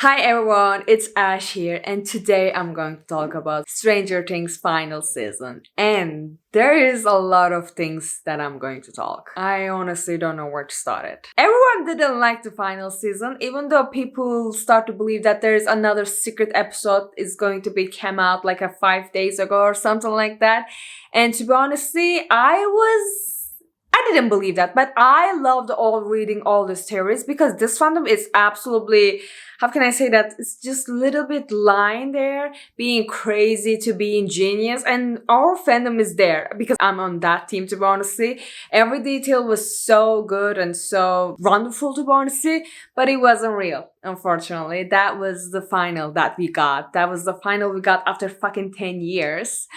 Hi everyone, it's Ash here, and today I'm going to talk about Stranger Things final season. And there is a lot of things that I'm going to talk. I honestly don't know where to start it. Everyone didn't like the final season, even though people start to believe that there's another secret episode is going to be came out like 5 days ago or something like that. And to be honestly, I didn't believe that, but I loved reading all these theories because this fandom is absolutely, how can I say that? It's just a little bit lying there, being crazy to being genius, and our fandom is there because I'm on that team, to be honestly. Every detail was so good and so wonderful, to be honestly, but it wasn't real, unfortunately. That was the final that we got. That was the final we got after fucking 10 years.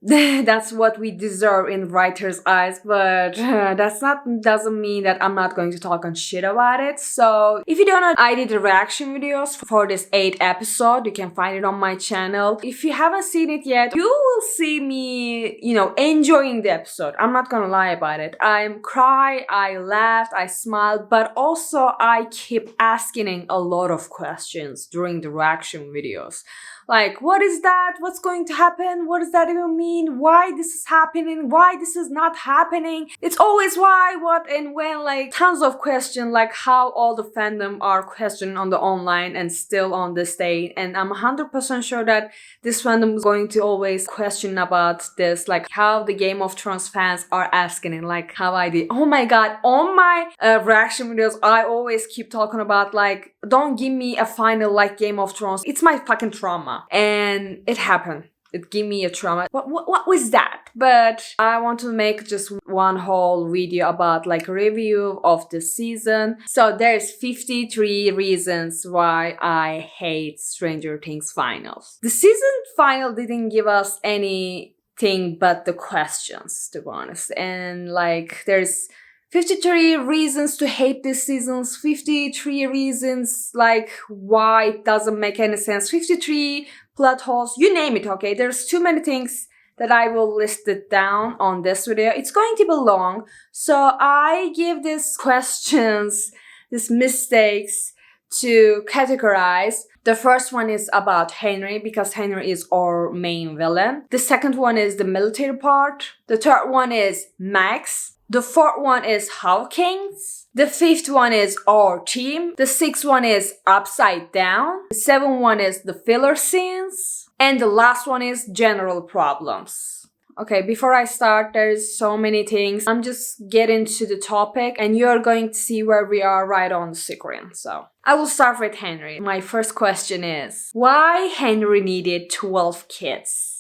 That's what we deserve in writers' eyes, but doesn't mean that I'm not going to talk on shit about it. So if you don't know, I did the reaction videos for this 8th episode. You can find it on my channel. If you haven't seen it yet, you will see me, enjoying the episode. I'm not gonna lie about it. I cried, I laughed, I smiled, but also I keep asking a lot of questions during the reaction videos. Like, what is that? What's going to happen? What does that even mean? Why this is happening? Why this is not happening? It's always why, what, and when, like tons of questions, like how all the fandom are questioning on the online and still on this day. And I'm 100% sure that this fandom is going to always question about this, like how the Game of Thrones fans are asking it, like how I did. Oh my god, on my reaction videos, I always keep talking about like, don't give me a final like Game of Thrones. It's my fucking trauma. And it happened. It gave me a trauma. What was that? But I want to make just one whole video about like review of the season. So there's 53 reasons why I hate Stranger Things finals. The season final didn't give us anything but the questions, to be honest. And like there's 53 reasons to hate this season, 53 reasons like why it doesn't make any sense, 53 plot holes, you name it, okay? There's too many things that I will list it down on this video. It's going to be long, so I give these questions, these mistakes to categorize. The first one is about Henry because Henry is our main villain. The second one is the military part. The third one is Max. The fourth one is Hawkins. The fifth one is our team. The sixth one is Upside Down. The seventh one is the filler scenes. And the last one is general problems. Okay, before I start, there's so many things. I'm just getting to the topic and you're going to see where we are right on the screen. So I will start with Henry. My first question is, why Henry needed 12 kids?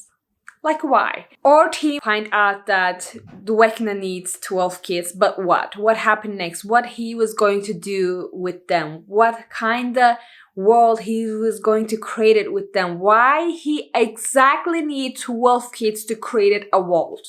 Like why? Our team find out that Vecna needs 12 kids, but what? What happened next? What he was going to do with them? What kind of world he was going to create it with them? Why he exactly need 12 kids to create a world?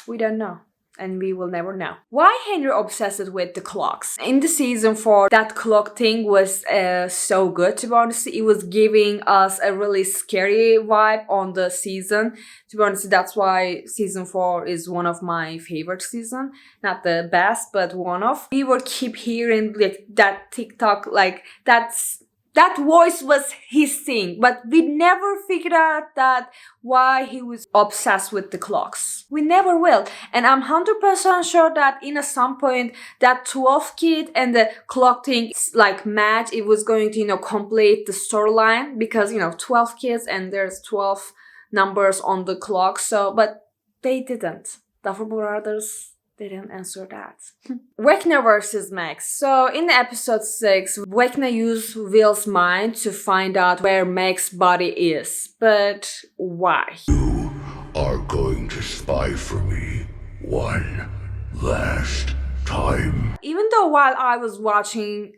We don't know. And we will never know. Why Henry obsessed with the clocks? In the season 4, that clock thing was so good, to be honest. It was giving us a really scary vibe on the season. To be honest, that's why season 4 is one of my favorite season. Not the best, but one of. We were keep hearing like that TikTok, like that voice was his thing, but we never figured out that why he was obsessed with the clocks. We never will. And I'm 100% sure that in some point that 12 kid and the clock thing like match, it was going to, complete the storyline because, 12 kids and there's 12 numbers on the clock. So, but they didn't. Duffer Brothers didn't answer that. Vecna versus Max. So in episode 6, Vecna used Will's mind to find out where Max's body is. But why? You are going to spy for me one last time. Even though while I was watching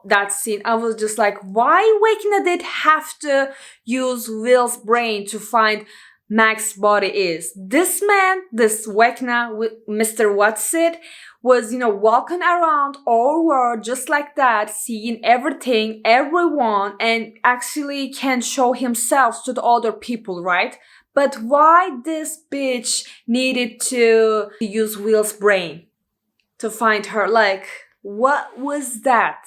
that scene, I was just like, why Vecna did have to use Will's brain to find Max's body is? This man, this Vecna, Mr. Whatsit, was, walking around our world just like that, seeing everything, everyone, and actually can show himself to the other people, right? But why this bitch needed to use Will's brain to find her? Like, what was that?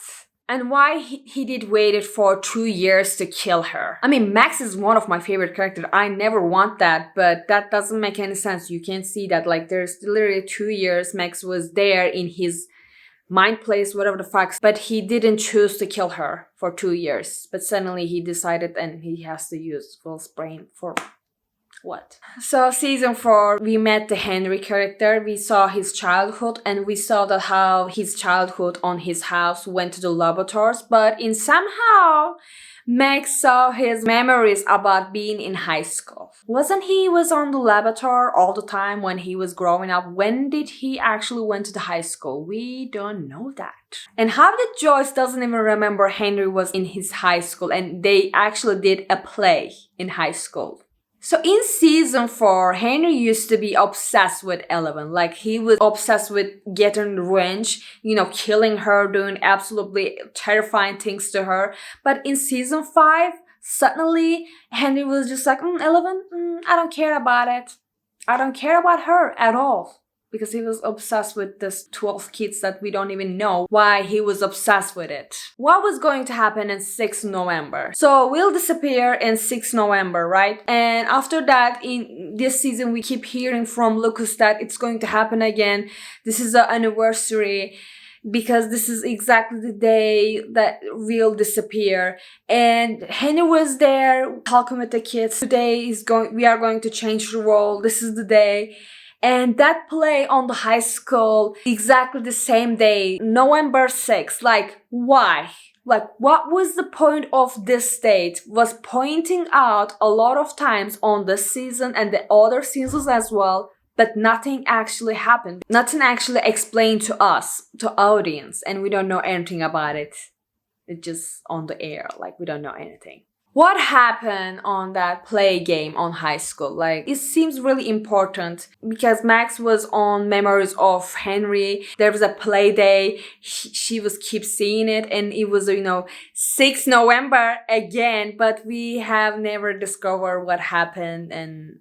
And why he did waited for 2 years to kill her. I mean, Max is one of my favorite characters. I never want that, but that doesn't make any sense. You can see that, like, there's literally 2 years Max was there in his mind place, whatever the fuck, but he didn't choose to kill her for 2 years. But suddenly he decided, and he has to use Will's brain for what? So season 4, we met the Henry character. We saw his childhood, and we saw that how his childhood on his house went to the laboratories, but in somehow Max saw his memories about being in high school. Wasn't he was on the laboratory all the time when he was growing up? When did he actually went to the high school? We don't know that. And how did Joyce doesn't even remember Henry was in his high school and they actually did a play in high school? So in season 4, Henry used to be obsessed with Eleven. Like, he was obsessed with getting revenge, killing her, doing absolutely terrifying things to her. But in season 5, suddenly Henry was just like, Eleven, I don't care about it. I don't care about her at all. Because he was obsessed with this 12 kids that we don't even know why he was obsessed with it. What was going to happen in 6th November? So Will disappear in 6th November, right? And after that, in this season, we keep hearing from Lucas that it's going to happen again. This is the anniversary, because this is exactly the day that Will disappear. And Henry was there talking with the kids. Today we are going to change the world. This is the day. And that play on the high school, exactly the same day, November 6th. Like, why? Like, what was the point of this date? Was pointing out a lot of times on this season and the other seasons as well, but nothing actually happened. Nothing actually explained to us, to audience, and we don't know anything about it. It's just on the air, like, we don't know anything. What happened on that play game on high school? Like, it seems really important because Max was on memories of Henry. There was a play day. She was keep seeing it, and it was, 6th November again, but we have never discovered what happened and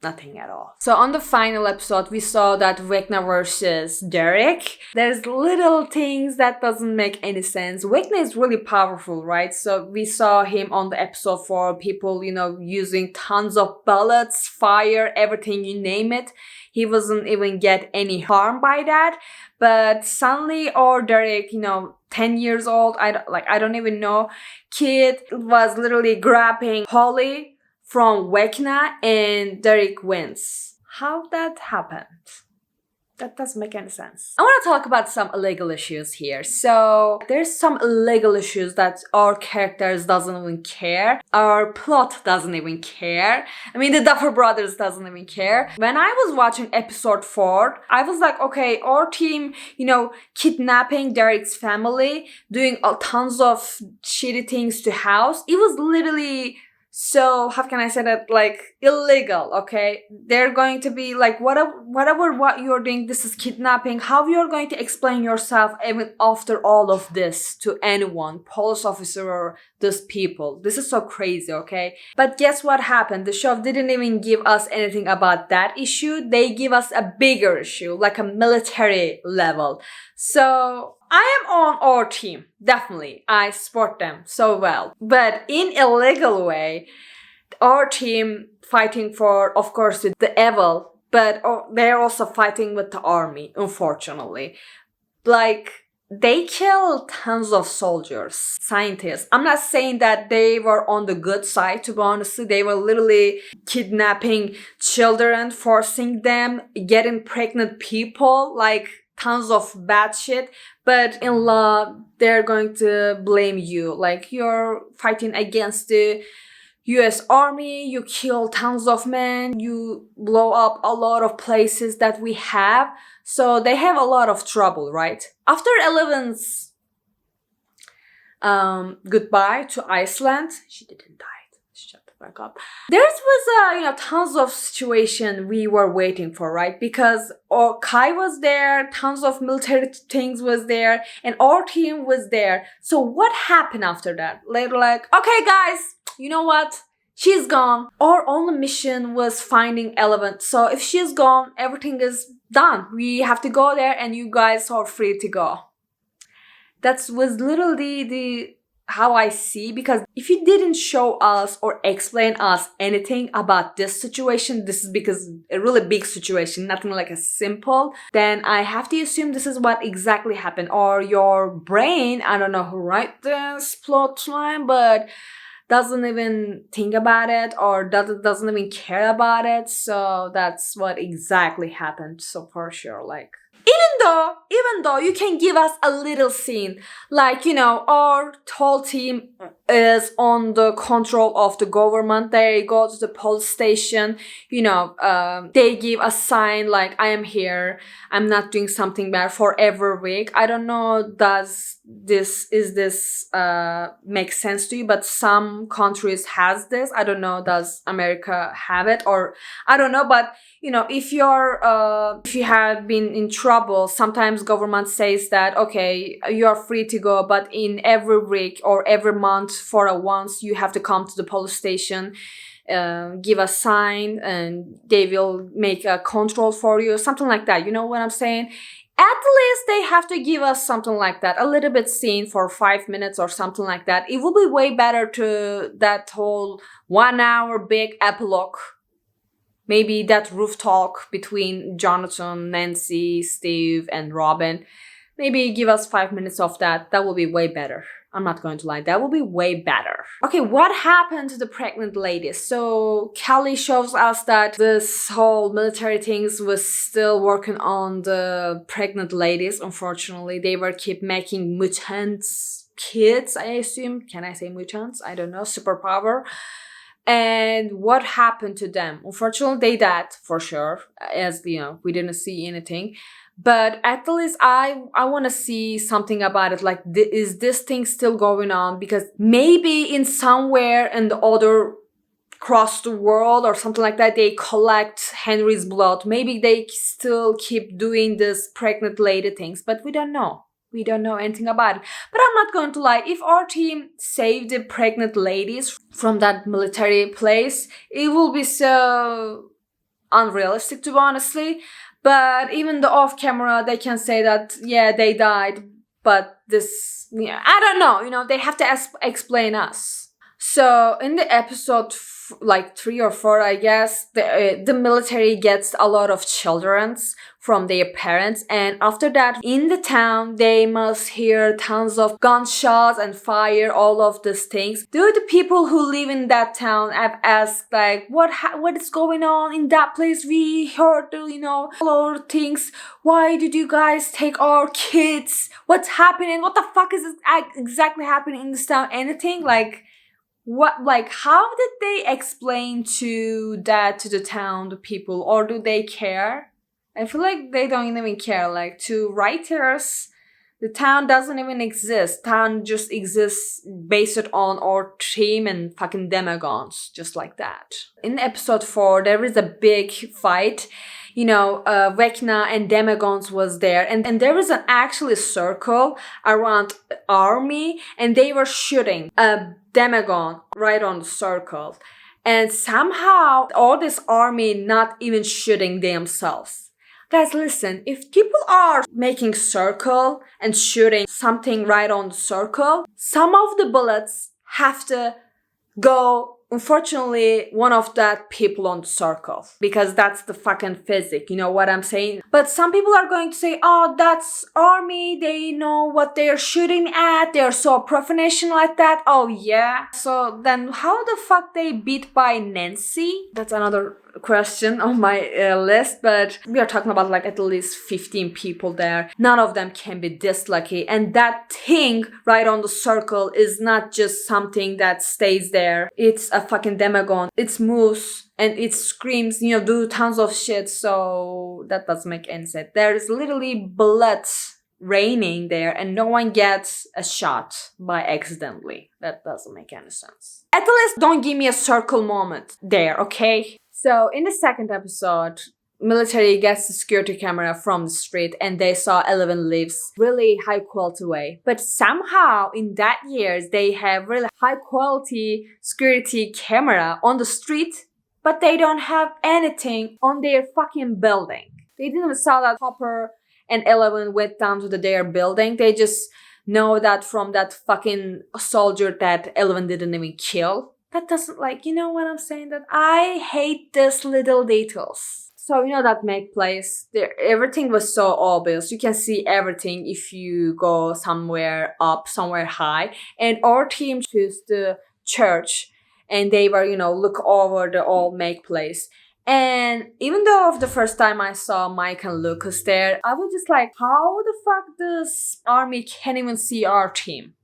nothing at all. So on the final episode, we saw that Vecna versus Derek. There's little things that doesn't make any sense. Vecna is really powerful, right? So we saw him on the episode for people, using tons of bullets, fire, everything, you name it. He wasn't even get any harm by that. But Sunny or Derek, 10 years old, I don't even know, kid was literally grabbing Holly from Vecna, and Derek wins. How that happened? That doesn't make any sense. I want to talk about some illegal issues here. So there's some illegal issues that our characters doesn't even care. Our plot doesn't even care. I mean, the Duffer Brothers doesn't even care. When I was watching episode 4, I was like, okay, our team, kidnapping Derek's family, doing tons of shitty things to house. It was literally, so how can I say that, like, illegal, okay? They're going to be like, whatever what you're doing, this is kidnapping. How you're going to explain yourself even after all of this to anyone, police officer or those people? This is so crazy, okay? But guess what happened? The show didn't even give us anything about that issue. They give us a bigger issue, like a military level. So I am on our team, definitely. I support them so well. But in illegal way, our team fighting for, of course, with the evil, but they're also fighting with the army, unfortunately. Like, they kill tons of soldiers, scientists. I'm not saying that they were on the good side, to be honest. They were literally kidnapping children, forcing them, getting pregnant people, like tons of bad shit. But in law, they're going to blame you. Like, you're fighting against the US Army, you kill tons of men, you blow up a lot of places that we have. So they have a lot of trouble, right? After Eleven's goodbye to Iceland, she didn't die. Shut the fuck up. There was tons of situation we were waiting for, right? Because Kai was there, tons of military things was there, and our team was there. So what happened after that? Later, like, okay guys, you know what? She's gone. Our only mission was finding Eleven. So if she's gone, everything is done. We have to go there and you guys are free to go. That was literally the how I see, because if you didn't show us or explain us anything about this situation, this is because a really big situation, nothing like a simple, then I have to assume this is what exactly happened. Or your brain, I don't know who wrote this plot line, but doesn't even think about it or doesn't even care about it. So that's what exactly happened. So for sure, like, even though you can give us a little scene, like, our whole team is on the control of the government. They go to the police station, they give a sign like, I am here, I'm not doing something bad, for every week. I don't know, does this make sense to you? But some countries has this. I don't know, does America have it? Or I don't know, but if you have been in trouble, sometimes government says that, okay, you are free to go, but in every week or every month for a once, you have to come to the police station, give a sign, and they will make a control for you, something like that. You know what I'm saying? At least they have to give us something like that, a little bit scene for 5 minutes or something like that. It will be way better to that whole 1 hour big epilogue. Maybe that roof talk between Jonathan, Nancy, Steve, and Robin. Maybe give us 5 minutes of that. That will be way better. I'm not going to lie. That will be way better. Okay, what happened to the pregnant ladies? So Kelly shows us that this whole military things was still working on the pregnant ladies. Unfortunately, they were keep making mutants kids, I assume. Can I say mutants? I don't know. Superpower. And what happened to them? Unfortunately, they died for sure, as we didn't see anything. But at least I want to see something about it. Like, is this thing still going on? Because maybe in somewhere in the other across the world or something like that, they collect Henry's blood. Maybe they still keep doing this pregnant lady things, but we don't know. We don't know anything about it. But I'm not going to lie. If our team saved the pregnant ladies from that military place, it will be so unrealistic, to be honestly. But even the off camera, they can say that, yeah, they died. But this, I don't know. They have to explain us. So in the episode like 3 or 4, I guess, the military gets a lot of children's from their parents, and after that, in the town, they must hear tons of gunshots and fire, all of these things. Do the people who live in that town have asked, like, what is going on in that place? We heard, a lot of things. Why did you guys take our kids? What's happening? What the fuck is exactly happening in this town? Anything? How did they explain to the town, the people, or do they care? I feel like they don't even care. Like, to writers, the town doesn't even exist. Town just exists based on our team and fucking demogons, just like that. In episode 4, there is a big fight. Vecna and demogons was there, and there was an actually circle around army, and they were shooting a demogon right on the circle. And somehow all this army not even shooting themselves. Guys, listen, if people are making circle and shooting something right on the circle, some of the bullets have to go, unfortunately, one of that people on the circle, because that's the fucking physics, you know what I'm saying? But some people are going to say, oh, that's army, they know what they're shooting at, they're so professional at that. Oh yeah, so then how the fuck they beat by Nancy? That's another question on my list, but we are talking about like at least 15 people there. None of them can be this lucky, and that thing right on the circle is not just something that stays there. It's a fucking demogon. It moves and it screams, do tons of shit. So that doesn't make any sense. There is literally blood raining there, and no one gets a shot by accidentally. That doesn't make any sense. At least don't give me a circle moment there, okay? So in the second episode, military gets the security camera from the street, and they saw 11 leaves really high quality way. But somehow in that years, they have really high quality security camera on the street, but they don't have anything on their fucking building. They didn't even saw that Hopper and 11 went down to their building. They just know that from that fucking soldier that Eleven didn't even kill. That doesn't, like, you know what I'm saying? That I hate these little details. So, you know, that make place there, everything was so obvious. You can see everything if you go somewhere up, somewhere high. And our team chose the church, and they were, you know, look over the old make place. And even though of the first time I saw Mike and Lucas there, I was just like, how the fuck this army can't even see our team?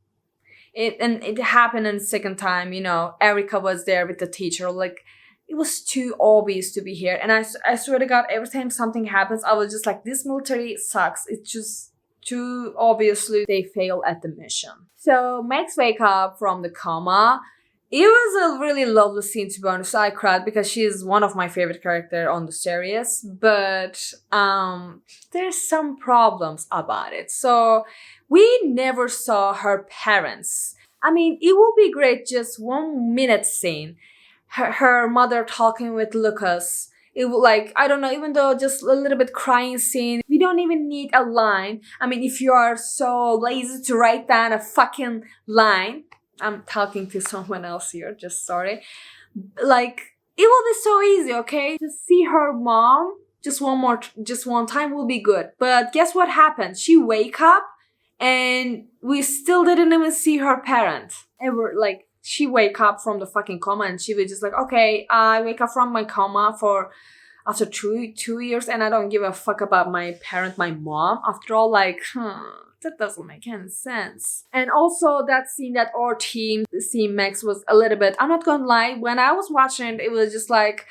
And it happened in the second time, you know, Erica was there with the teacher. Like, it was too obvious to be here. And I swear to God, every time something happens, I was just like, this military sucks. It's just too obviously they fail at the mission. So Max wake up from the coma. It was a really lovely scene, to be honest. I cried because she is one of my favorite characters on the series. But there's some problems about it. So we never saw her parents. I mean, it would be great just 1 minute scene. Her mother talking with Lucas. It would, like, I don't know, even though just a little bit crying scene. We don't even need a line. I mean, if you are so lazy to write down a fucking line. I'm talking to someone else here, just sorry. Like, it will be so easy, okay? Just see her mom just one time will be good. But guess what happened? She wake up and we still didn't even see her parents. Ever, like, she wake up from the fucking coma and she was just like, okay, I wake up from my coma after two years and I don't give a fuck about my parent, my mom. After all, like, that doesn't make any sense. And also that scene that our team, Team Max, was a little bit, I'm not gonna lie, when I was watching it was just like,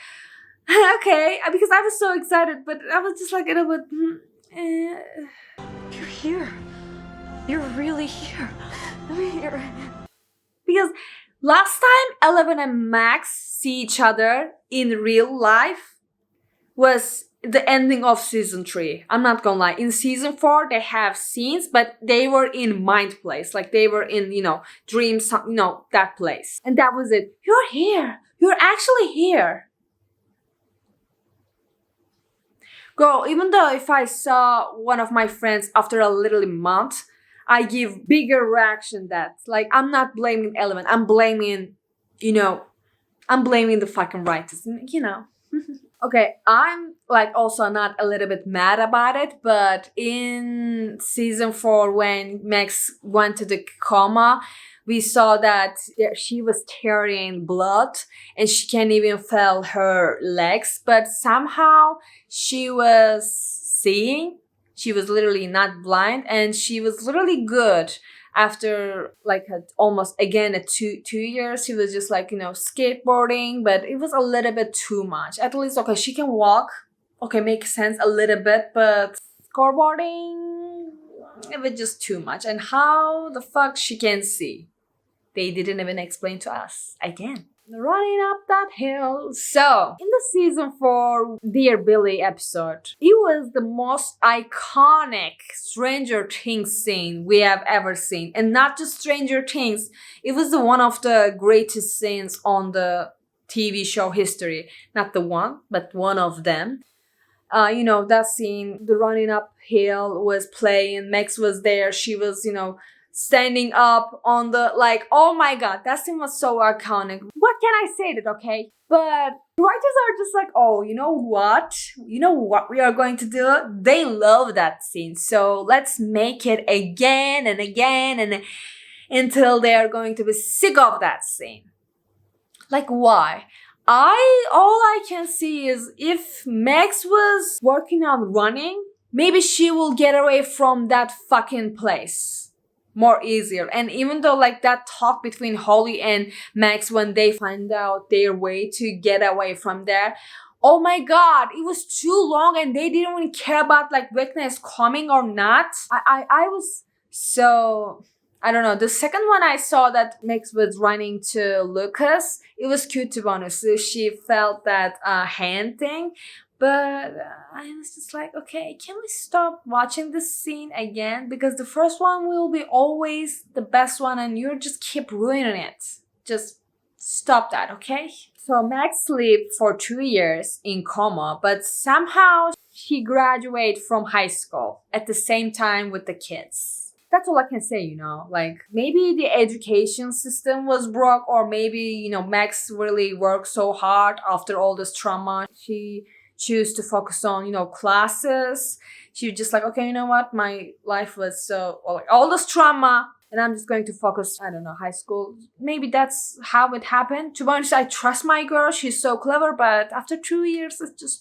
okay, because I was so excited, but I was just like a little bit, You're here. You're really here. I'm here. Because last time Eleven and Max see each other in real life was the ending of season 3. I'm not gonna lie. In season 4, they have scenes, but they were in mind place. Like, they were in, you know, dreams, you know, that place. And that was it. You're here. You're actually here. Girl, even though if I saw one of my friends after a little month, I give bigger reaction that, like, I'm not blaming Eleven. I'm blaming, you know, I'm blaming the fucking writers, you know. Okay, I'm, like, also not a little bit mad about it, but in season 4, when Max went to the coma, we saw that she was tearing blood and she can't even feel her legs, but somehow she was seeing. She was literally not blind and she was literally good. After like almost again a two years, she was just like, you know, skateboarding, but it was a little bit too much. At least, okay, she can walk, okay, makes sense a little bit, but skateboarding, it was just too much. And how the fuck she can see? They didn't even explain to us again. Running up that hill. So, in the season 4 Dear Billy episode, it was the most iconic Stranger Things scene we have ever seen. And not just Stranger Things, it was one of the greatest scenes on the TV show history. Not the one, but one of them. You know, that scene, the running uphill was playing, Max was there, she was, you know, standing up on the, like, oh my god, that scene was so iconic. What can I say that, okay? But writers are just like, oh, you know what? You know what we are going to do? They love that scene, so let's make it again and again and until they are going to be sick of that scene. Like, why? All I can see is if Max was working on running, maybe she will get away from that fucking place more easier. And even though, like, that talk between Holly and Max when they find out their way to get away from there, oh my god, it was too long and they didn't even care about, like, Vecna is coming or not. I was so, I don't know. The second one I saw that Max was running to Lucas, it was cute, to be honest. She felt that hand thing. But I was just like, okay, can we stop watching this scene again? Because the first one will be always the best one and you just keep ruining it. Just stop that, okay? So Max lived for 2 years in coma, but somehow she graduated from high school at the same time with the kids. That's all I can say, Like, maybe the education system was broke, or maybe, Max really worked so hard after all this trauma. She chose to focus on, classes. She was just like, okay, you know what? My life was like, all this trauma, and I'm just going to focus, I don't know, high school. Maybe that's how it happened. To be honest, I trust my girl. She's so clever, but after 2 years, it's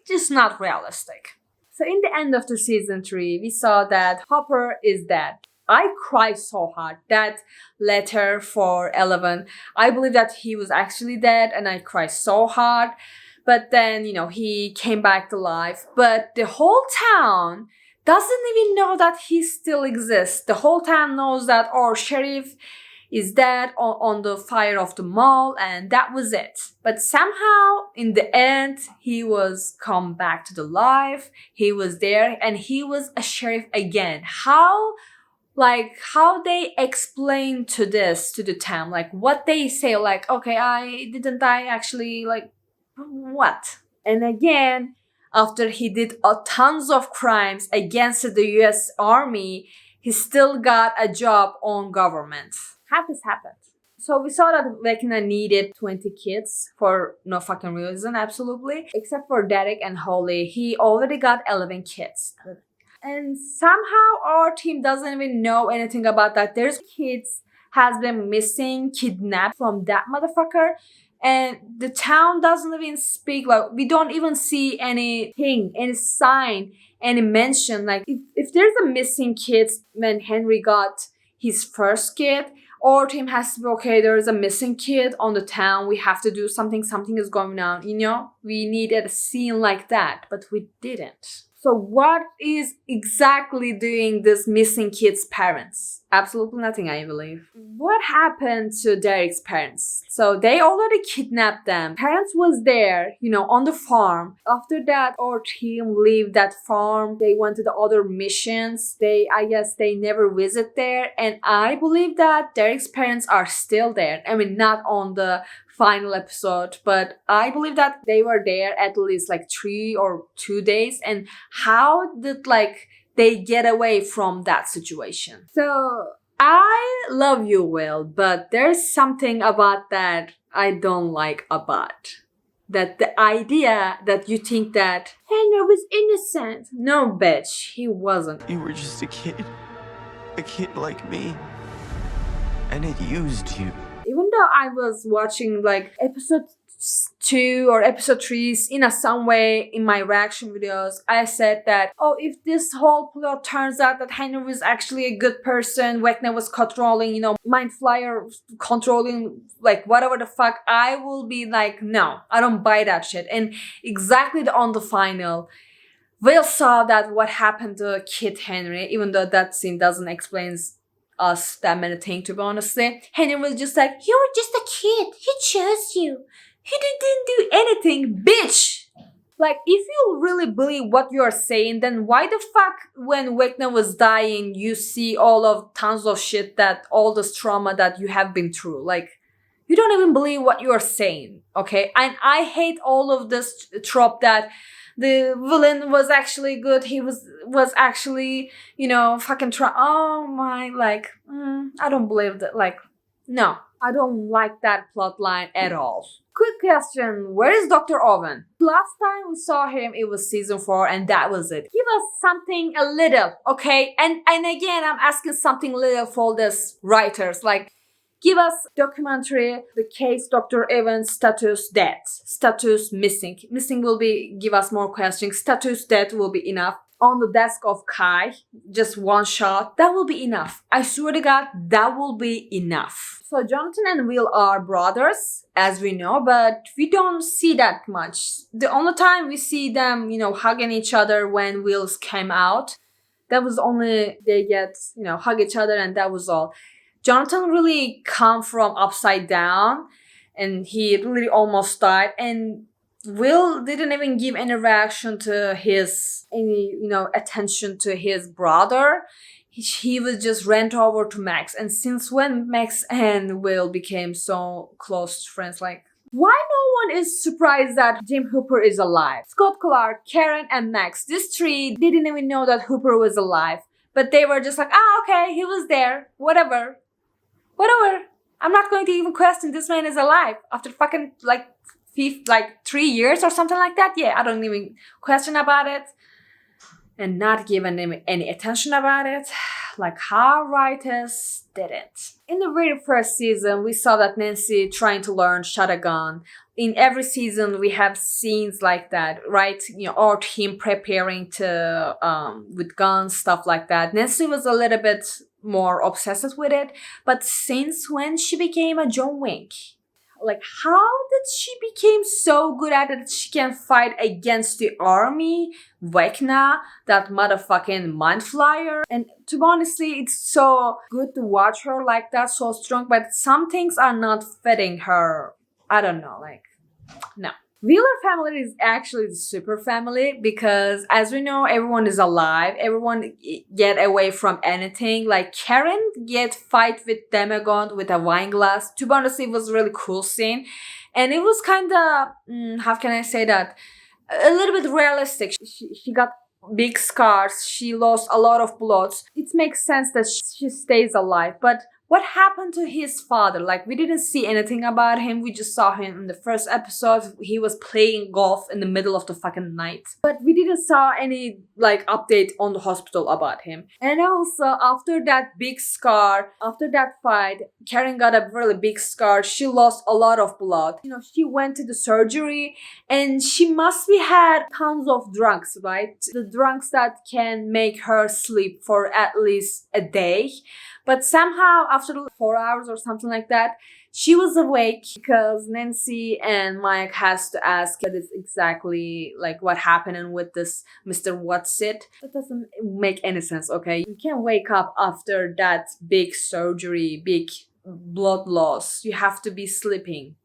just not realistic. So in the end of the season 3, we saw that Hopper is dead. I cried so hard. That letter for 11, I believe that he was actually dead, and I cried so hard. But then, he came back to life. But the whole town doesn't even know that he still exists. The whole town knows that our sheriff is dead on the fire of the mall, and that was it. But somehow, in the end, he was come back to the life. He was there, and he was a sheriff again. How they explain to the town, like what they say, like, okay, I didn't die actually, like, what? And again, after he did tons of crimes against the US Army, he still got a job on government. How this happened? So we saw that Vecna needed 20 kids for no fucking reason, absolutely. Except for Derek and Holly, he already got 11 kids. And somehow our team doesn't even know anything about that. There's kids has been missing, kidnapped from that motherfucker. And the town doesn't even speak, like, we don't even see anything, any sign, any mention. Like, if there's a missing kid when Henry got his first kid, our team has to be, okay, there's a missing kid on the town, we have to do something is going on, We needed a scene like that, but we didn't. So what is exactly doing this missing kid's parents? Absolutely nothing, I believe. What happened to Derek's parents? So they already kidnapped them. Parents was there, on the farm. After that, our team leave that farm. They went to the other missions. I guess they never visit there. And I believe that Derek's parents are still there. I mean, not on the final episode, but I believe that they were there at least like 3 or 2 days. And how did they get away from that situation? So I love you, Will, but there's something about that I don't like about. That the idea that you think that Henry was innocent. No, bitch, he wasn't. You were just a kid like me, and it used you. Even though I was watching episode 2 or episode 3 in some way in my reaction videos, I said that, oh, if this whole plot turns out that Henry was actually a good person, Vecna was controlling, Mind Flyer controlling, whatever the fuck, I will be like, no, I don't buy that shit. And exactly on the final, Will saw that what happened to Kid Henry, even though that scene doesn't explain us that many things, to be honest. Henry was just like, you were just a kid. He chose you. He didn't do anything, bitch. If you really believe what you're saying, then why the fuck when Vecna was dying, you see tons of shit, that all this trauma that you have been through? You don't even believe what you're saying, okay? And I hate all of this trope that the villain was actually good. He was actually, fucking oh my, I don't believe that. No, I don't like that plot line at all. Quick question, where is Dr. Owen? Last time we saw him, it was season 4, and that was it. Give us something a little, okay? And again, I'm asking something little for this writers. Give us documentary, the case Dr. Evans, status dead, status missing. Missing will give us more questions. Status dead will be enough. On the desk of Kai, just one shot, that will be enough. I swear to God, that will be enough. So Jonathan and Will are brothers, as we know, but we don't see that much. The only time we see them, hugging each other when Will's came out, that was only they get, hug each other, and that was all. Jonathan really come from upside down, and he really almost died, and Will didn't even give any reaction to attention to his brother. He was just ran over to Max. And since when Max and Will became so close friends, why no one is surprised that Jim Hooper is alive? Scott Clark, Karen, and Max, these 3 didn't even know that Hooper was alive. But they were just like, ah, okay, he was there. Whatever. Whatever. I'm not going to even question this man is alive after fucking like 3 years or something like that. Yeah, I don't even question about it. And not giving him any attention about it. Like how writers did it. In the very first season, we saw that Nancy trying to learn shot a gun. In every season, we have scenes like that, right? You know, or him preparing to with guns, stuff like that. Nancy was a little bit more obsessed with it, but since when she became a John Wick? Like, how did she become so good at it that she can fight against the army, Vecna, that motherfucking mind flyer? And to be honestly, it's so good to watch her like that, so strong, but some things are not fitting her. I don't know, like, no. Wheeler family is actually the super family because, as we know, everyone is alive. Everyone get away from anything. Like Karen get fight with Demagogue with a wine glass. To be honest, it was a really cool scene, and it was kind of how can I say that? A little bit realistic. She got big scars. She lost a lot of blood. It makes sense that she stays alive, but what happened to his father? Like, we didn't see anything about him. We just saw him in the first episode. He was playing golf in the middle of the fucking night. But we didn't saw any, like, update on the hospital about him. And also, after that big scar, after that fight, Karen got a really big scar. She lost a lot of blood. You know, she went to the surgery and she must be had tons of drugs, right? The drugs that can make her sleep for at least a day. But somehow, after 4 hours or something like that, she was awake because Nancy and Mike has to ask what is exactly like what happened with this Mr. Whatsit. That doesn't make any sense, okay? You can't wake up after that big surgery, big blood loss. You have to be sleeping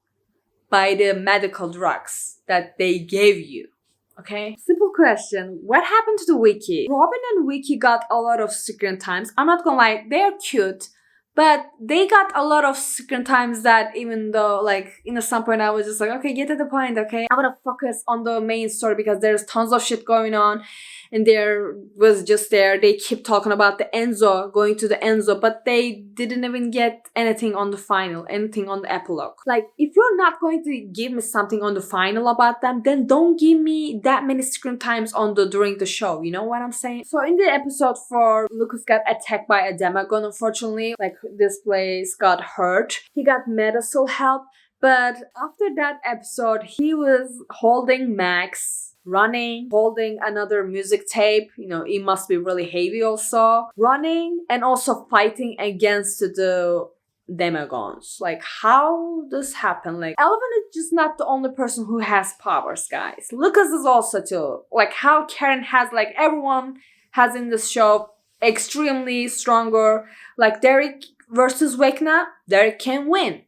by the medical drugs that they gave you. Okay? Simple question. What happened to the Wiki? Robin and Wiki got a lot of screen times. I'm not gonna lie, they're cute. But they got a lot of screen times that even though, like, some point I was just like, okay, get to the point, okay? I want to focus on the main story because there's tons of shit going on. And they keep talking about the Enzo, going to the Enzo, but they didn't even get anything on the final, anything on the epilogue. Like, if you're not going to give me something on the final about them, then don't give me that many screen times during the show, you know what I'm saying? So in the episode 4, Lucas got attacked by a Demagogue, unfortunately. Like, this place got hurt. He got medical help, but after that episode, he was holding Max, running, holding another music tape, it must be really heavy also, running and also fighting against the Demagogues. Like, how does happen? Like, Elvin is just not the only person who has powers, guys. Lucas is also too. Like, how Karen has, like, everyone has in this show extremely stronger. Like, Derek versus Vecna, Derek can win.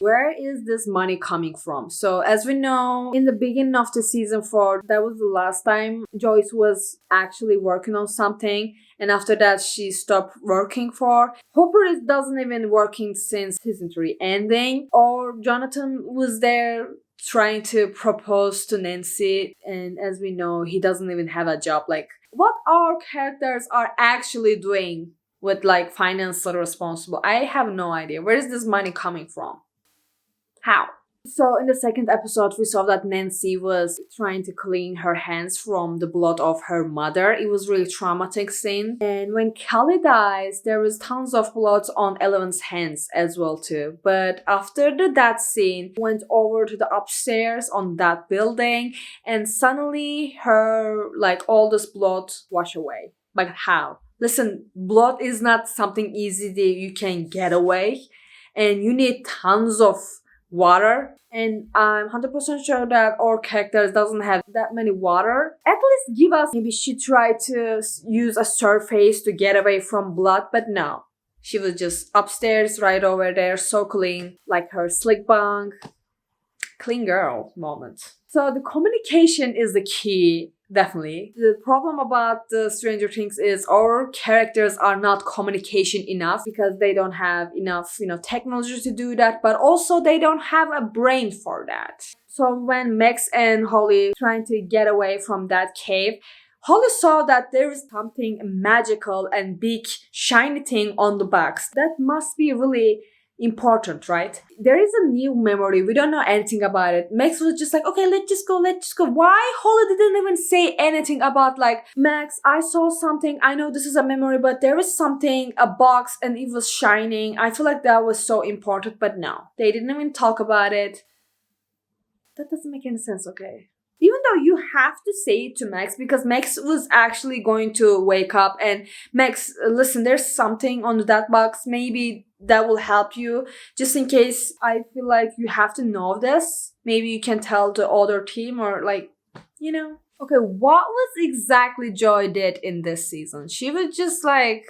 Where is this money coming from? So as we know, in the beginning of the season 4, that was the last time Joyce was actually working on something. And after that, she stopped working for. Hopper doesn't even working since season 3 ending. Or Jonathan was there trying to propose to Nancy. And as we know, he doesn't even have a job. Like, what our characters are actually doing with, like, financial responsible? I have no idea. Where is this money coming from? How? So in the second episode, we saw that Nancy was trying to clean her hands from the blood of her mother. It was really traumatic scene. And when Kelly dies, there was tons of blood on Eleven's hands as well too. But after that scene, went over to the upstairs on that building, and suddenly her, like, all this blood washed away. Like, how? Listen, blood is not something easy that you can get away, and you need tons of water, and I'm 100% sure that our characters doesn't have that many water. At least give us, maybe she tried to use a surface to get away from blood, but no. She was just upstairs right over there, so clean, like her slick bang. Clean girl moment. So the communication is the key. Definitely. The problem about the Stranger Things is our characters are not communication enough because they don't have enough, technology to do that, but also they don't have a brain for that. So when Max and Holly trying to get away from that cave, Holly saw that there is something magical and big shiny thing on the box. That must be really important, right? There is a new memory. We don't know anything about it. Max was just like, okay, let's just go. Why Holly didn't even say anything about like, Max, I saw something. I know this is a memory, but there is something, a box, and it was shining. I feel like that was so important, but no, they didn't even talk about it. That doesn't make any sense, okay? Even though you have to say it to Max because Max was actually going to wake up and Max, listen, there's something on that box. Maybe that will help you. Just in case, I feel like you have to know this. Maybe you can tell the other team or like, you know. Okay, what was exactly Joy did in this season? She was just like,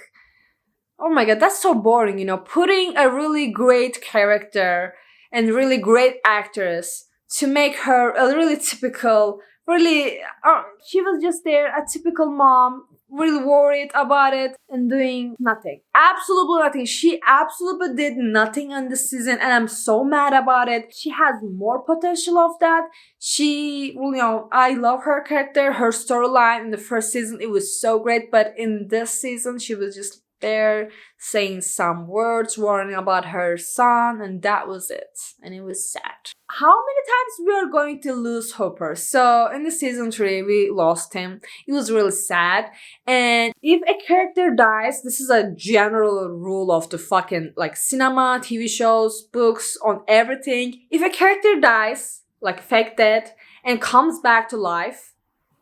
oh my god, that's so boring, you know, putting a really great character and really great actress to make her a really typical, she was just there, a typical mom, really worried about it and doing nothing. Absolutely nothing. She absolutely did nothing in this season and I'm so mad about it. She has more potential of that. She, you know, I love her character, her storyline in the first season. It was so great, but in this season, she was just there saying some words, worrying about her son, and that was it. And it was sad. How many times we are going to lose Hopper? So in the season 3, we lost him. It was really sad. And if a character dies, this is a general rule of the fucking like cinema, TV shows, books, on everything. If a character dies, like fake death, and comes back to life,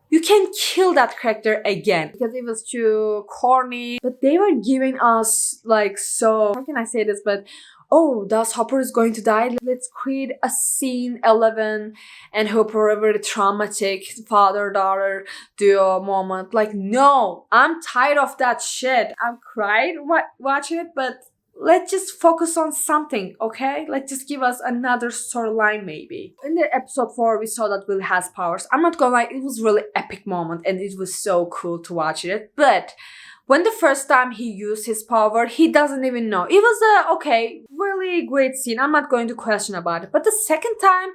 you can kill that character again because it was too corny. But they were giving us like, so how can I say this, but oh, thus Hopper is going to die. Let's create a scene 11 and Hopper a very traumatic father-daughter duo moment. Like, no, I'm tired of that shit. I'm cried watching it, but let's just focus on something, okay? Let's just give us another storyline maybe. In the episode 4, we saw that Will has powers. I'm not gonna lie, it was really epic moment and it was so cool to watch it. But when the first time he used his power, he doesn't even know. It was a, okay, really great scene. I'm not going to question about it. But the second time,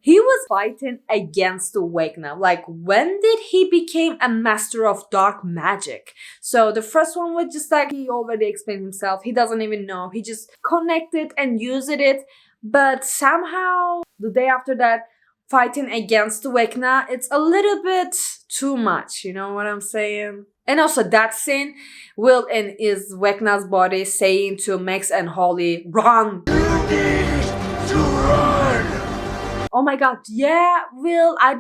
he was fighting against the Vecna. Like, when did he become a master of dark magic? So the first one was just like, he already explained himself. He doesn't even know. He just connected and used it. But somehow, the day after that, fighting against the Vecna, it's a little bit too much. You know what I'm saying? And also that scene, Will in his Vecna's body saying to Max and Holly, run! You need to run! Oh my god, yeah, Will, I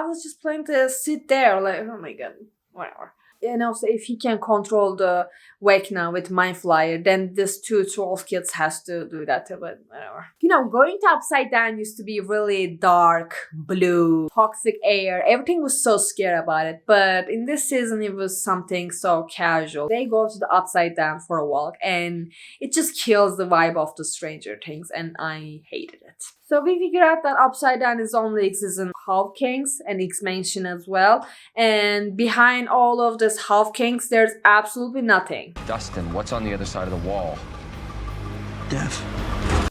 was just planning to sit there, like, oh my god, whatever. And also, if he can control the Vecna with Mind Flyer, then this 12 kids has to do that too, but whatever. You know, going to Upside Down used to be really dark, blue, toxic air. Everything was so scared about it. But in this season, it was something so casual. They go to the Upside Down for a walk, and it just kills the vibe of the Stranger Things, and I hated it. So we figured out that Upside Down is only exists in Half Kings and X-Mansion as well. And behind all of this Half Kings, there's absolutely nothing. Dustin, what's on the other side of the wall? Death.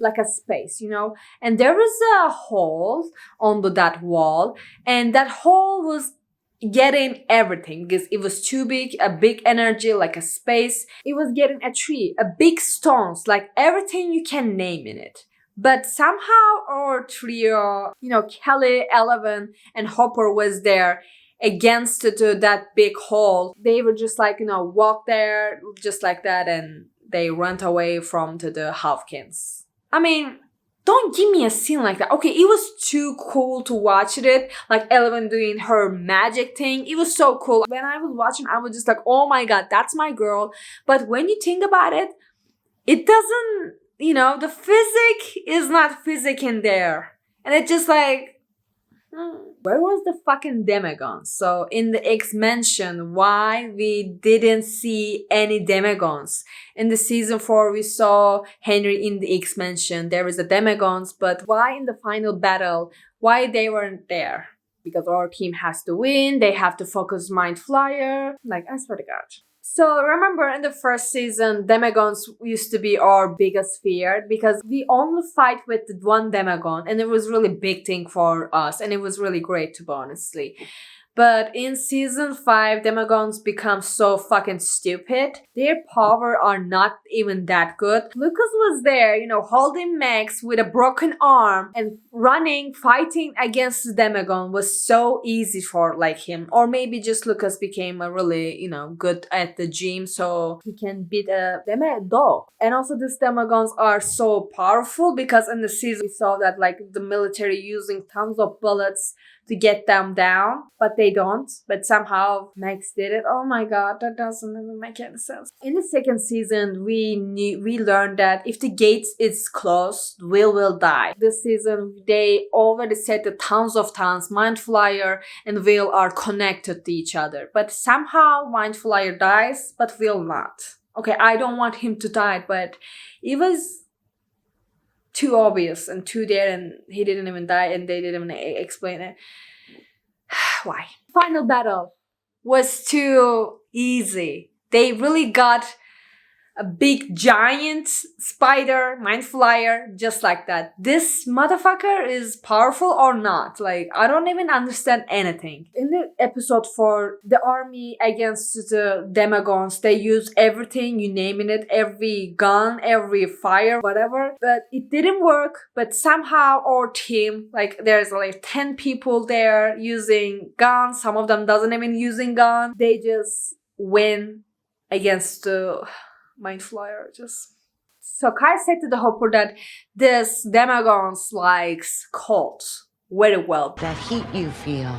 Like a space, you know? And there was a hole under that wall. And that hole was getting everything because it was too big, a big energy, like a space. It was getting a tree, a big stones, like everything you can name in it. But somehow our trio, you know, Kelly, Eleven, and Hopper was there against that big hole. They were just like, you know, walk there just like that and they went away from to the Hawkins. I mean, don't give me a scene like that. Okay, it was too cool to watch it. Like Eleven doing her magic thing. It was so cool. When I was watching, I was just like, oh my god, that's my girl. But when you think about it, it doesn't, you know, the physic is not physic in there. And it's just like, where was the fucking Demogons? So in the X-Mansion, why we didn't see any Demogons? In the season 4, we saw Henry in the X-Mansion. There was the Demogons, but why in the final battle, why they weren't there? Because our team has to win, they have to focus Mind Flyer. Like, I swear to God. So remember in the first season, Demogons used to be our biggest fear because we only fight with one Demogon and it was really big thing for us and it was really great to be honestly. But in season 5, Demogorgons become so fucking stupid. Their power are not even that good. Lucas was there, holding Max with a broken arm and running, fighting against the Demogorgon was so easy for him. Or maybe just Lucas became a really, good at the gym so he can beat a dog. And also these Demogorgons are so powerful because in the season we saw that the military using tons of bullets to get them down, but they don't. But somehow Max did it. Oh my god, that doesn't even make any sense. In the second season, we learned that if the gates is closed, Will die. This season, they already said that tons of times Mind Flyer and Will are connected to each other. But somehow Mind Flyer dies, but Will not. Okay, I don't want him to die, but it was too obvious and too there, and he didn't even die and they didn't even explain it. Why? Final battle was too easy. They really got a big giant spider, Mind Flyer, just like that. This motherfucker is powerful or not? I don't even understand anything. In the episode 4, the army against the Demogorgons, they use everything, you name it, every gun, every fire, whatever. But it didn't work. But somehow our team, there's 10 people there using guns. Some of them doesn't even using gun. They just win against the Mind Flyer. So Kai said to the Hopper that this Demogorgons likes cold very well. That heat you feel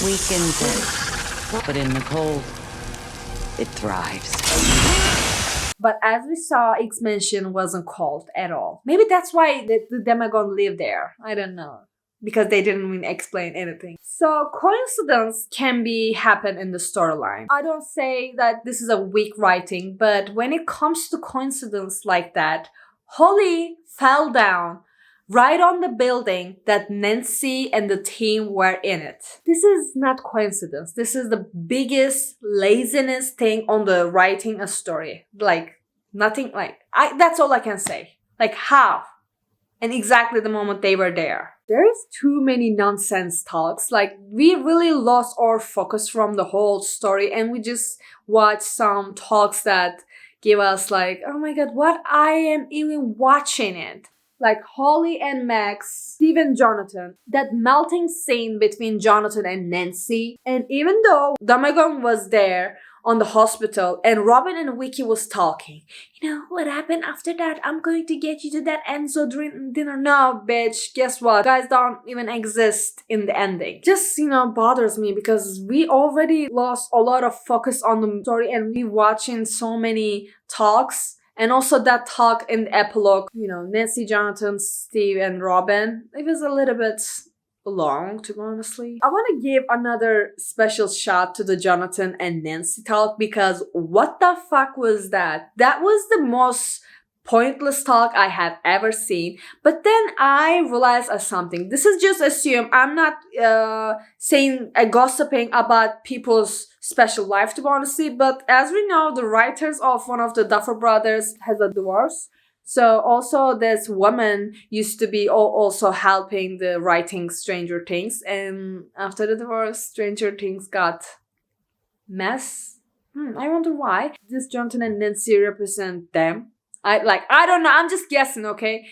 weakens it, but in the cold, it thrives. But as we saw, X-Mansion wasn't cold at all. Maybe that's why the Demogorgon lived there. I don't know. Because they didn't even explain anything. So coincidence can happen in the storyline. I don't say that this is a weak writing, but when it comes to coincidence like that, Holly fell down right on the building that Nancy and the team were in it. This is not coincidence. This is the biggest laziness thing on the writing a story. Nothing that's all I can say. How? And exactly the moment they were there. There is too many nonsense talks. We really lost our focus from the whole story and we just watched some talks that give us oh my god, what I am even watching it. Holly and Max, Steve and Jonathan, that melting scene between Jonathan and Nancy. And even though Demogorgon was there on the hospital and Robin and Vicky was talking, what happened after that? I'm going to get you to that Enzo dinner. No, bitch, guess what? Guys don't even exist in the ending. Just, bothers me because we already lost a lot of focus on the story and we watching so many talks. And also that talk in the epilogue, Nancy, Jonathan, Steve, and Robin, it was a little bit long, to be honestly. I want to give another special shout to the Jonathan and Nancy talk because what the fuck was that? That was the most pointless talk I have ever seen. But then I realized something. This is just assume. I'm not saying gossiping about people's special life, to be honestly. But as we know, the writers of one of the Duffer Brothers has a divorce. So also this woman used to be also helping the writing Stranger Things. And after the divorce, Stranger Things got mess. I wonder why. This Jonathan and Nancy represent them. I don't know. I'm just guessing, okay?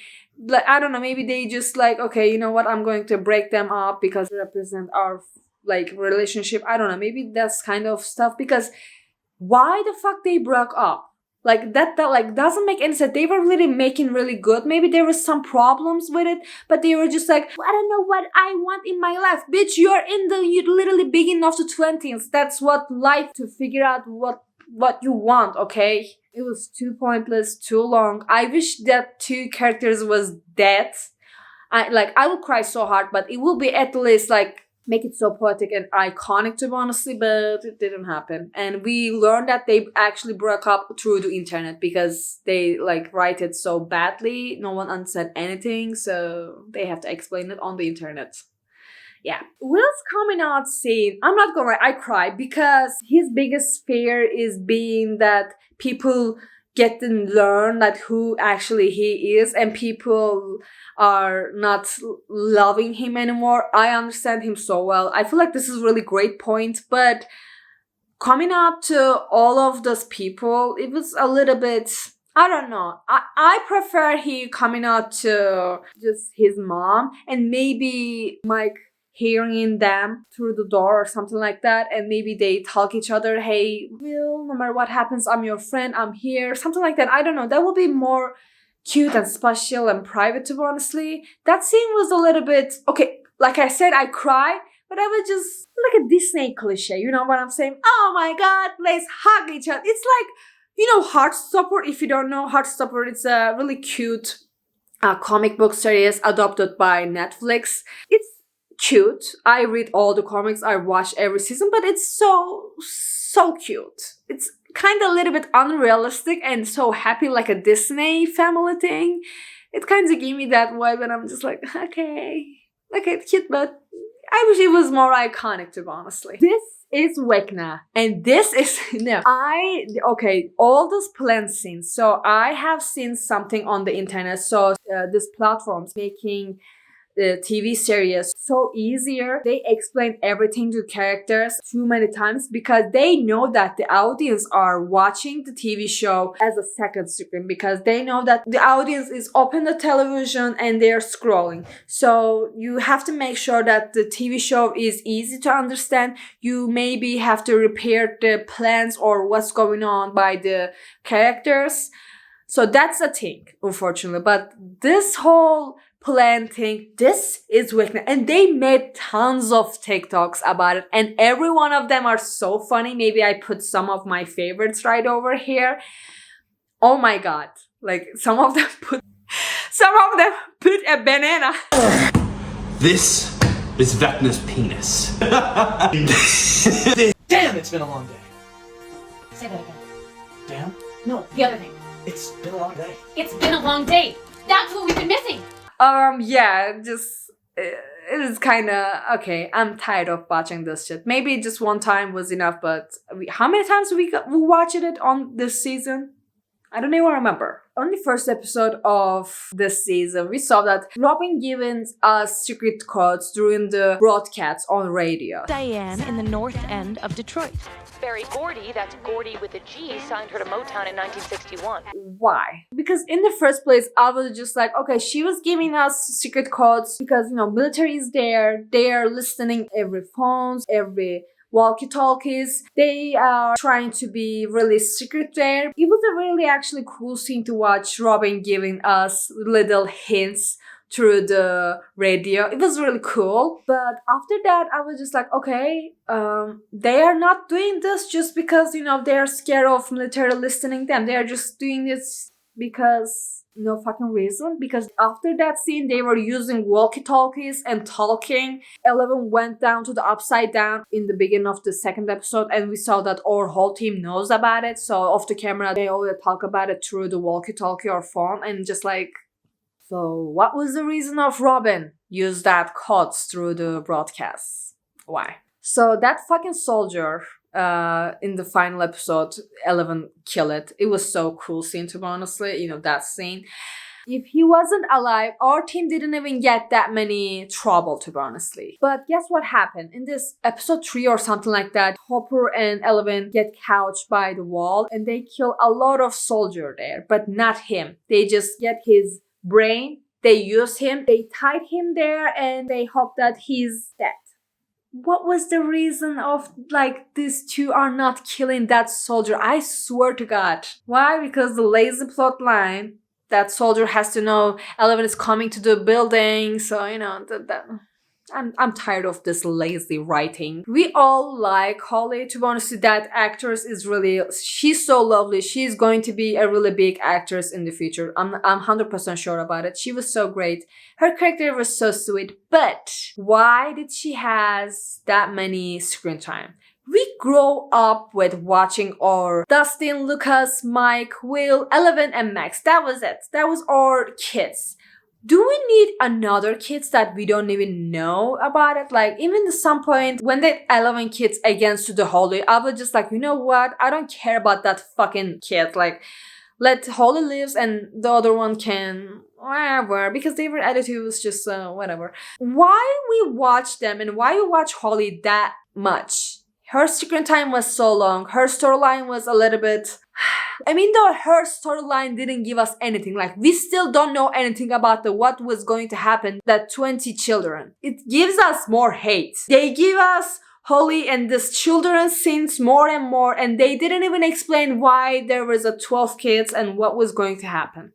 I don't know. Maybe they just okay, you know what? I'm going to break them up because they represent our relationship. I don't know. Maybe that's kind of stuff. Because why the fuck they broke up? That doesn't make any sense. They were really making really good. Maybe there was some problems with it, but they were just I don't know what I want in my life. Bitch, you're literally beginning of the 20s. That's what life to figure out what you want, okay? It was too pointless, too long. I wish that 2 characters was dead. I will cry so hard, but it will be at least make it so poetic and iconic, to be honestly, but it didn't happen. And we learned that they actually broke up through the internet because they write it so badly. No one understood anything, so they have to explain it on the internet. Yeah. Will's coming out scene, I'm not gonna lie, I cry because his biggest fear is being that people get to learn that who actually he is, and people are not loving him anymore. I understand him so well. I feel like this is a really great point, but coming out to all of those people, it was a little bit, I don't know. I prefer he coming out to just his mom and maybe Mike hearing them through the door or something like that, and maybe they talk each other, hey Will, no matter what happens, I'm your friend, I'm here, something like that. I don't know, that will be more cute and special and private, to be honestly. That scene was a little bit, okay, like I said, I cry, but I was just like a Disney cliche, you know what I'm saying? Oh my god, let's hug each other. It's like, you know, Heartstopper. If you don't know Heartstopper, it's a really cute comic book series adopted by Netflix. It's cute. I read all the comics, I watch every season, but it's so cute. It's kind of a little bit unrealistic and so happy, like a Disney family thing. It kind of gave me that vibe, and I'm just like, okay, it's cute, but I wish it was more iconic, to be honestly. This is Vecna, and this is no. All those plant scenes. So I have seen something on the internet. So this platform's making the TV series so easier. They explain everything to characters too many times because they know that the audience are watching the TV show as a second screen, because they know that the audience is open the television and they're scrolling. So you have to make sure that the TV show is easy to understand. You maybe have to repair the plans or what's going on by the characters. So that's a thing, unfortunately. But this whole plan thing, this is Vecna. And they made tons of TikToks about it. And every one of them are so funny. Maybe I put some of my favorites right over here. Oh my god. Like, some of them put a banana. This is Vecna's penis. Damn, it's been a long day. Say that again. Damn, No, the other thing. it's been a long day. It's been a long day. That's what we've been missing. Yeah, just it is kind of okay. I'm tired of watching this shit. Maybe just one time was enough, but how many times we watched it on this season? I don't even remember. On the first episode of this season, we saw that Robin gives us secret codes during the broadcasts on radio. Diane in the north end of Detroit. Berry Gordy, that's Gordy with a G, signed her to Motown in 1961. Why? Because in the first place, I was just like, okay, she was giving us secret codes because, you know, military is there. They are listening every phones, every walkie-talkies. They are trying to be really secret there. It was a really actually cool scene to watch Robin giving us little hints through the radio. It was really cool. But after that, I was just like, okay, they are not doing this just because, you know, they are scared of military listening them. They are just doing this because no fucking reason. Because after that scene, they were using walkie-talkies and talking. Eleven went down to the upside down in the beginning of the second episode, and we saw that our whole team knows about it. So off the camera, they always talk about it through the walkie-talkie or phone, and just like, so what was the reason of Robin use that codes through the broadcasts? Why? So that fucking soldier in the final episode, 11 kill it. It was so cool scene, to be honestly, you know, that scene. If he wasn't alive, our team didn't even get that many trouble, to be honestly. But guess what happened? In this episode 3 or something like that, Hopper and 11 get couched by the wall and they kill a lot of soldier there, but not him. They just get his brain, they use him, they tied him there, and they hope that he's dead. What was the reason of, like, these two are not killing that soldier? I swear to God. Why? Because the lazy plot line, that soldier has to know 11 is coming to the building, so, you know, I'm tired of this lazy writing. We all like Holly. To be honest, that actress is really, she's so lovely. She's going to be a really big actress in the future. I'm 100% sure about it. She was so great. Her character was so sweet. But why did she has that many screen time? We grow up with watching our Dustin, Lucas, Mike, Will, 11, and Max. That was it. That was our kids. Do we need another kids that we don't even know about it? Like, even at some point, when the 11 kids against the Holly, I was just like, you know what? I don't care about that fucking kid. Like, let Holly lives and the other one can whatever, because their attitude was just whatever. Why we watch them and why we watch Holly that much? Her screen time was so long. Her storyline was a little bit... I mean, though her storyline didn't give us anything. Like, we still don't know anything about what was going to happen. That 20 children. It gives us more hate. They give us Holly and this children's scenes more and more, and they didn't even explain why there was a 12 kids and what was going to happen.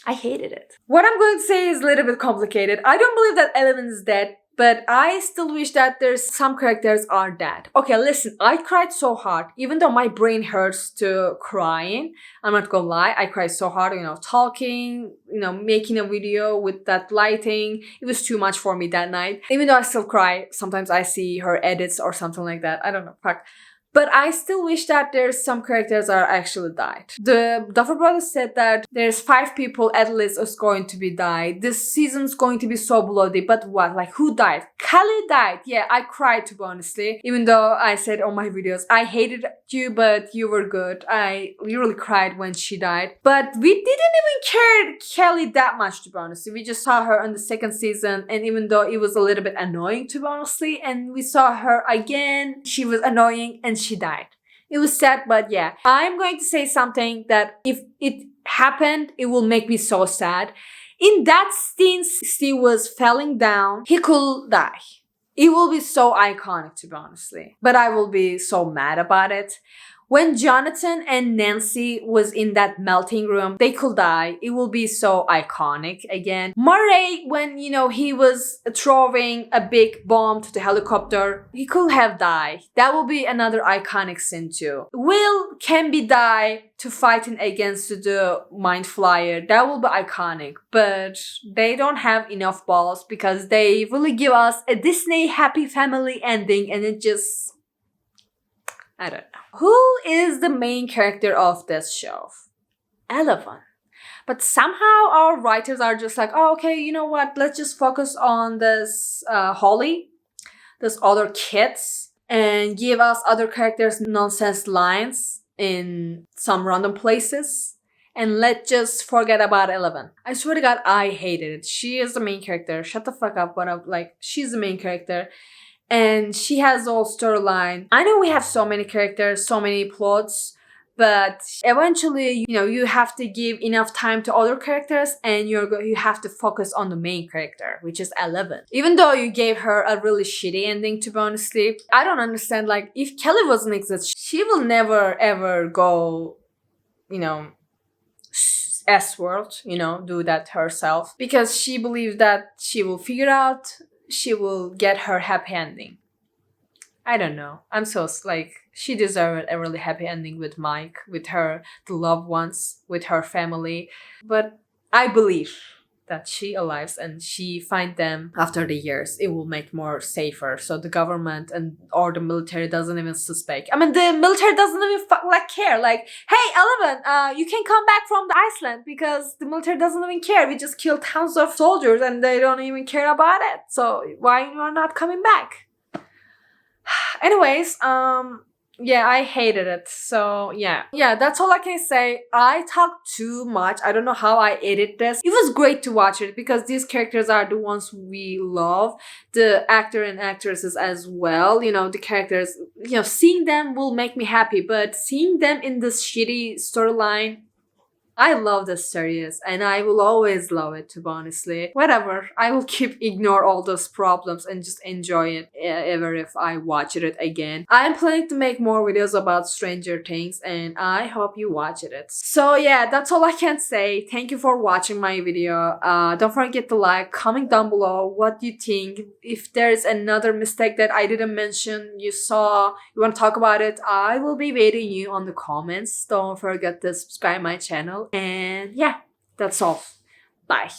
I hated it. What I'm going to say is a little bit complicated. I don't believe that Eleven is dead, but I still wish that there's some characters are dead. Okay, listen, I cried so hard, even though my brain hurts to crying. I'm not gonna lie, I cried so hard, talking, making a video with that lighting. It was too much for me that night. Even though I still cry, sometimes I see her edits or something like that. I don't know, fuck. But I still wish that there's some characters that are actually died. The Duffer Brothers said that there's 5 people at least is going to be died. This season's going to be so bloody. But what? Like, who died? Kelly died. Yeah, I cried, to be honestly. Even though I said on my videos, I hated you, but you were good. I literally cried when she died. But we didn't even care Kelly that much, to be honest. We just saw her on the 2nd season, and even though it was a little bit annoying, to be honestly, and we saw her again, she was annoying and she died. It was sad, but yeah. I'm going to say something that if it happened, it will make me so sad. In that scene, Steve was falling down. He could die. It will be so iconic, to be honestly. But I will be so mad about it. When Jonathan and Nancy was in that melting room, they could die. It will be so iconic again. Murray, when, he was throwing a big bomb to the helicopter, he could have died. That will be another iconic scene too. Will can be die to fighting against the Mind Flyer. That will be iconic. But they don't have enough balls because they really give us a Disney happy family ending, and it just... I don't know. Who is the main character of this show? Eleven. But somehow our writers are just like, oh, okay, you know what? Let's just focus on this Holly, this other kids, and give us other characters nonsense lines in some random places. And let's just forget about Eleven. I swear to God, I hated it. She is the main character. Shut the fuck up. She's the main character. And she has all storyline. I know we have so many characters, so many plots, but eventually, you have to give enough time to other characters, and you have to focus on the main character, which is Eleven. Even though you gave her a really shitty ending, to be honestly, I don't understand. Like, if Kelly wasn't exist, she will never ever go, S-World, do that herself, because she believes that she will figure out. She will get her happy ending. I don't know. I'm so she deserved a really happy ending with Mike, with the loved ones, with her family. But I believe that she alives and she find them after the years. It will make more safer. So the government or the military doesn't even suspect. I mean, the military doesn't even care. Like, hey, Eleven, you can come back from the Iceland, because the military doesn't even care. We just killed tons of soldiers and they don't even care about it. So why you are not coming back? Anyways, yeah, I hated it. So yeah, that's all I can say. I talked too much. I don't know how I edit this. It was great to watch it because these characters are the ones we love. The actor and actresses as well. The characters, seeing them will make me happy. But seeing them in this shitty storyline, I love this series and I will always love it, to be honestly. Whatever, I will keep ignore all those problems and just enjoy it ever if I watch it again. I'm planning to make more videos about Stranger Things and I hope you watch it. So yeah, that's all I can say. Thank you for watching my video. Don't forget to like, comment down below what you think. If there's another mistake that I didn't mention, you want to talk about it, I will be waiting you on the comments. Don't forget to subscribe my channel. And yeah, that's all. Bye.